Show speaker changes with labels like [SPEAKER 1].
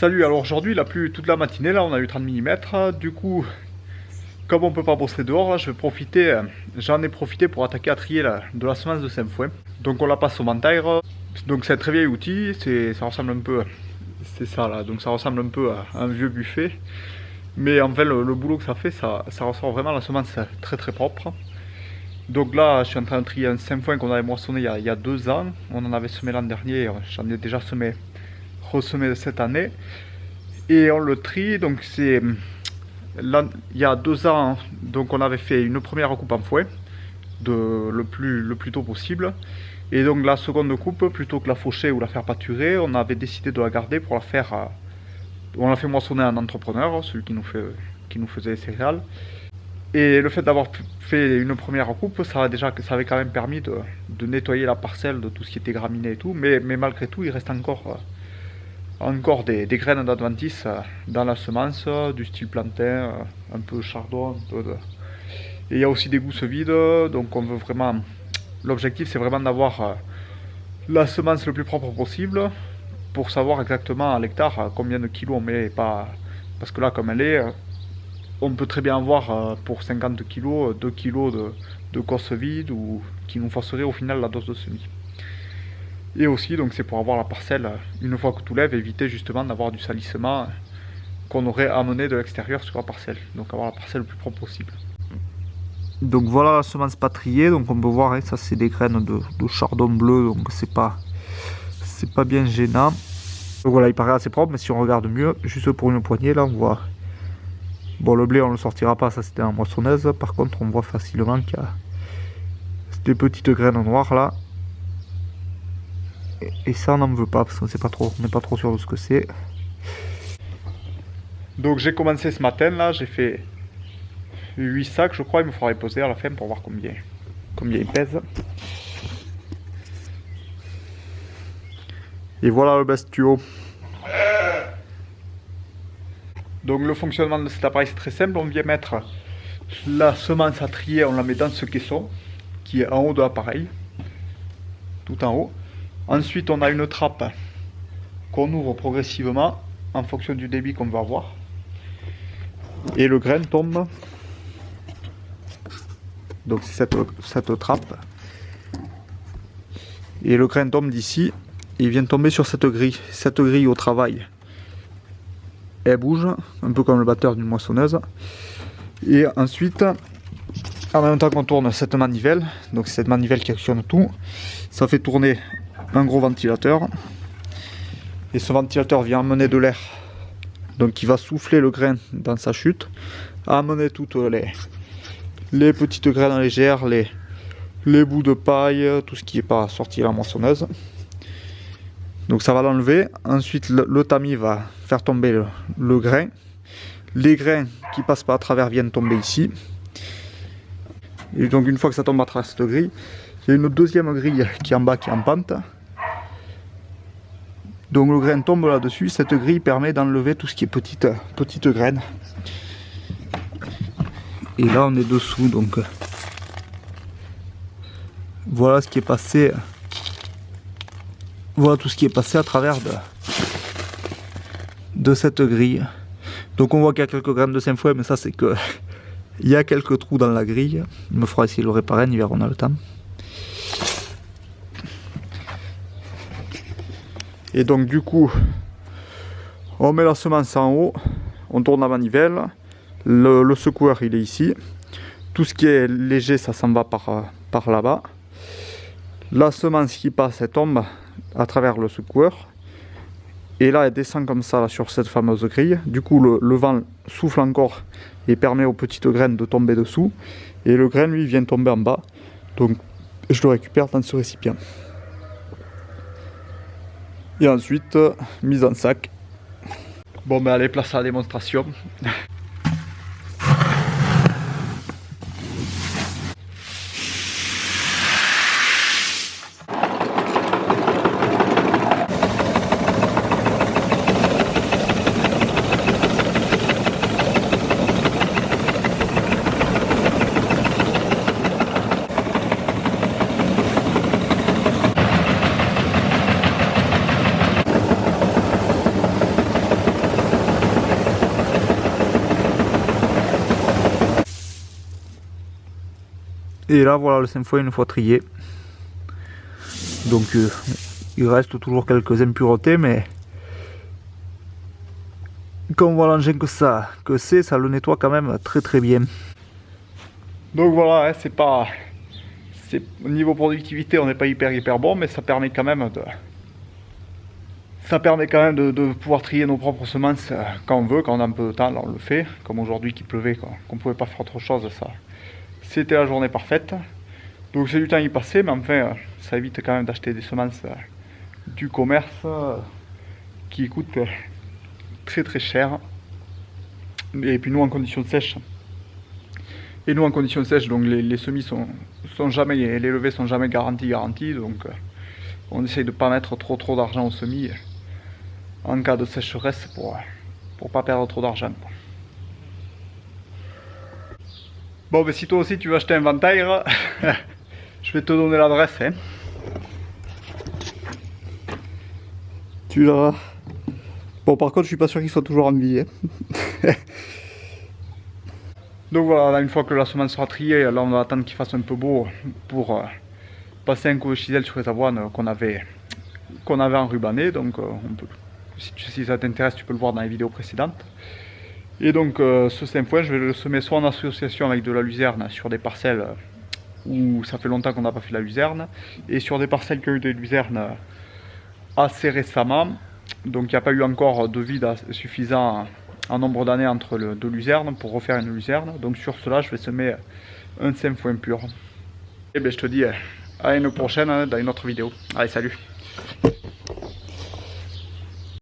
[SPEAKER 1] Salut, alors aujourd'hui il a plu toute la matinée, là on a eu 30 mm, du coup comme on peut pas bosser dehors, là, j'en ai profité pour attaquer à trier de la semence de Saint-Fouin. Donc on la passe au Mantaire, donc c'est un très vieil outil, ça ressemble un peu, c'est ça là, donc ça ressemble un peu à un vieux buffet. Mais en fait le boulot que ça fait, ça ressort vraiment la semence très très propre. Donc là je suis en train de trier un Saint-Fouin qu'on avait moissonné il y a 2 ans, on en avait semé l'an dernier, j'en ai déjà ressemé cette année. Et on le trie, donc c'est là, il y a 2 ans, donc on avait fait une première coupe en fouet, le plus tôt possible. Et donc la seconde coupe, plutôt que la faucher ou la faire pâturer, on avait décidé de la garder pour la faire. On l'a fait moissonner à un entrepreneur, celui qui nous faisait les céréales. Et le fait d'avoir fait une première coupe, ça avait quand même permis de nettoyer la parcelle de tout ce qui était graminé et tout. Mais malgré tout, il reste encore des graines d'adventice dans la semence, du style plantain, un peu chardon, et il y a aussi des gousses vides, donc on veut vraiment... L'objectif c'est vraiment d'avoir la semence le plus propre possible, pour savoir exactement à l'hectare combien de kilos on met, pas... parce que là comme elle est, on peut très bien avoir pour 50 kilos, 2 kilos de cosses vides, ou qui nous forcerait au final la dose de semis. Et aussi, donc c'est pour avoir la parcelle, une fois que tout lève, éviter justement d'avoir du salissement qu'on aurait amené de l'extérieur sur la parcelle. Donc avoir la parcelle le plus propre possible. Donc voilà la semence pas triée, donc on peut voir, hein, ça c'est des graines de chardon bleu, donc c'est pas bien gênant. Donc voilà, il paraît assez propre, mais si on regarde mieux, juste pour une poignée, là on voit... Bon, le blé on le sortira pas, ça c'était en moissonneuse. Par contre on voit facilement qu'il y a des petites graines noires là. Et ça on n'en veut pas parce qu'on n'est pas trop sûr de ce que c'est. Donc j'ai commencé ce matin là, j'ai fait 8 sacs je crois, il me faudra les poser à la fin pour voir combien ils pèsent. Et voilà le bestiau. Donc le fonctionnement de cet appareil c'est très simple, on vient mettre la semence à trier, on la met dans ce caisson qui est en haut de l'appareil, tout en haut. Ensuite, on a une trappe qu'on ouvre progressivement en fonction du débit qu'on va avoir. Et le grain tombe. Donc c'est cette trappe. Et le grain tombe d'ici. Et il vient tomber sur cette grille. Cette grille au travail, elle bouge, un peu comme le batteur d'une moissonneuse. Et ensuite, en même temps qu'on tourne cette manivelle, donc c'est cette manivelle qui actionne tout, ça fait tourner un gros ventilateur, et ce ventilateur vient amener de l'air, donc il va souffler le grain dans sa chute, amener toutes les petites graines légères, les bouts de paille, tout ce qui n'est pas sorti à la moissonneuse. Donc ça va l'enlever. Ensuite le tamis va faire tomber le grain, les grains qui passent pas à travers viennent tomber ici, et donc une fois que ça tombe à travers cette grille, il y a une deuxième grille qui est en bas, qui est en pente. Donc le grain tombe là-dessus, cette grille permet d'enlever tout ce qui est petite graine. Et là on est dessous, donc voilà ce qui est passé. Voilà tout ce qui est passé à travers de cette grille. Donc on voit qu'il y a quelques graines de Saint-Fouin, mais ça c'est que il y a quelques trous dans la grille. Il me faudra essayer de le réparer, en hiver on a le temps. Et donc du coup, on met la semence en haut, on tourne la manivelle, le secoueur il est ici. Tout ce qui est léger, ça s'en va par là-bas. La semence qui passe, elle tombe à travers le secoueur. Et là, elle descend comme ça là, sur cette fameuse grille. Du coup, le vent souffle encore et permet aux petites graines de tomber dessous. Et le grain, lui, vient tomber en bas. Donc, je le récupère dans ce récipient. Et ensuite, mise en sac. Bon, ben allez, place à la démonstration. Et là voilà le 5 foin une fois trié. Donc il reste toujours quelques impuretés, mais quand on voit l'engin que ça le nettoie quand même très très bien. Donc voilà, hein, c'est pas... Au niveau productivité on n'est pas hyper bon, mais ça permet quand même de pouvoir trier nos propres semences quand on veut, quand on a un peu de temps, là on le fait. Comme aujourd'hui qu'il pleuvait, qu'on pouvait pas faire autre chose, ça c'était la journée parfaite. Donc c'est du temps y passer, mais enfin ça évite quand même d'acheter des semences du commerce qui coûtent très cher. Et puis nous en conditions sèches. Et nous en conditions sèches, donc les semis sont jamais, les levées sont jamais garanties, donc on essaye de pas mettre trop d'argent aux semis en cas de sécheresse pour pas perdre trop d'argent. Bon, ben si toi aussi tu veux acheter un Vantire, je vais te donner l'adresse. Hein. Tu l'auras. Bon, par contre, je suis pas sûr qu'il soit toujours en vie. Hein. Donc voilà, là, une fois que la semence sera triée, là on va attendre qu'il fasse un peu beau pour passer un coup de chisel sur les avoines qu'on avait enrubannées. Donc on peut, si ça t'intéresse, tu peux le voir dans les vidéos précédentes. Et donc ce 5 foin, je vais le semer soit en association avec de la luzerne sur des parcelles où ça fait longtemps qu'on n'a pas fait la luzerne, et sur des parcelles qui ont eu des luzernes assez récemment. Donc il n'y a pas eu encore de vide suffisant en nombre d'années entre deux luzernes pour refaire une luzerne. Donc sur cela, je vais semer un 5 foin pur. Et bien je te dis à une prochaine dans une autre vidéo. Allez, salut!